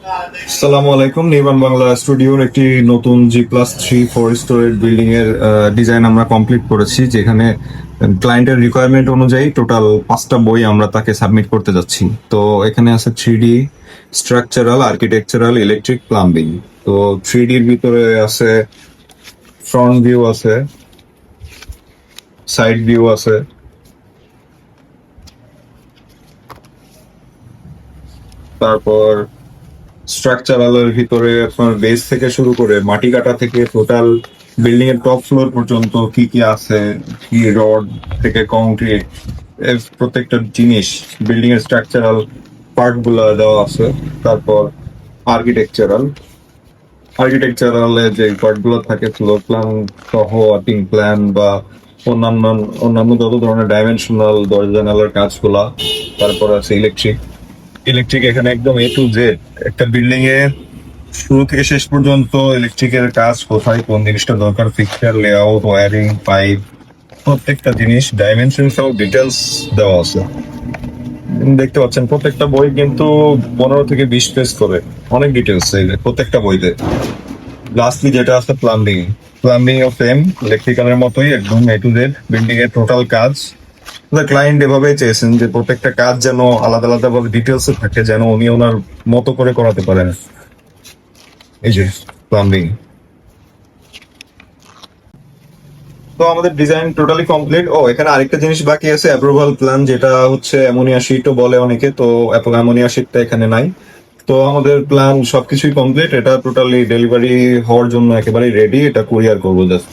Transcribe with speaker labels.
Speaker 1: আসসালামু আলাইকুম। নির্মাণ বাংলা স্টুডিওর একটি নতুন G+3 4 স্টোরেজ বিল্ডিং এর ডিজাইন আমরা কমপ্লিট করেছি, যেখানে ক্লায়েন্টের রিকোয়ারমেন্ট অনুযায়ী টোটাল 5টা বই আমরা তাকে সাবমিট করতে যাচ্ছি। তো এখানে আছে 3D, structural, architectural, electric, plumbing. তো 3Dর ভিতরে আছে ফ্রন্ট ভিউ, আছে সাইড ভিউ, আছে তারপর স্ট্রাকচারালের ভিতরে আপনার বেস থেকে শুরু করে মাটি কাটা থেকে টোটাল বিল্ডিং এর টপ ফ্লোর পর্যন্ত কি কি আছে, কি রড থেকে কংক্রিট, প্রত্যেকটা জিনিস বিল্ডিং এর স্ট্রাকচারাল পার্ট গুলা দেওয়া আছে। তারপর আর্কিটেকচারাল আর্কিটেকচারালে যে পার্ট গুলো থাকে, ফ্লোর প্ল্যান সহ ওয়ার্কিং প্ল্যান বা অন্যান্য অন্যান্য যত ধরনের ডাইমেনশনাল দরজা জানালার কাজগুলা। তারপর আছে ইলেকট্রিক এখানে একদম A to Z। একটা বিল্ডিং এ শুরু থেকে শেষ পর্যন্ত ইলেকট্রিকের কাজ কোথায় কোন জিনিসটা দরকার, ফিক্সচার, লেআউট, ওয়্যারিং, পাইপ, প্রত্যেকটা জিনিস ডাইমেনশন সহ ডিটেলস দেওয়া আছে। দেখতে পাচ্ছেন প্রত্যেকটা বই কিন্তু 15 থেকে 20 পেজ করে, অনেক ডিটেলস প্রত্যেকটা বইতে। লাস্টলি যেটা আছে প্লাম্বিং ও সেম ইলেকট্রিক্যালের মতোই একদম A to Z বিল্ডিং এর টোটাল কাজ। ক্লায়েন্ট এভাবেই চেয়েছেন যে প্রত্যেকটা কাজ যেন আলাদা আলাদা ভাবে ডিটেলসে থাকে, যেন উনি ওনার মতো করে করাতে পারেন। এই যে প্লাম্বিং। তো আমাদের ডিজাইন টোটালি কমপ্লিট। ও এখানে আরেকটা জিনিস বাকি আছে, অ্যাপ্রুভাল প্ল্যান, যেটা হচ্ছে অ্যামোনিয়া শিটও বলে অনেকে। তো অ্যামোনিয়া শিটটা এখানে নাই। তো আমাদের প্ল্যান সবকিছুই কমপ্লিট, এটা টোটালি ডেলিভারি হওয়ার জন্য একেবারেই রেডি, এটা কুরিয়ার করবো জাস্ট।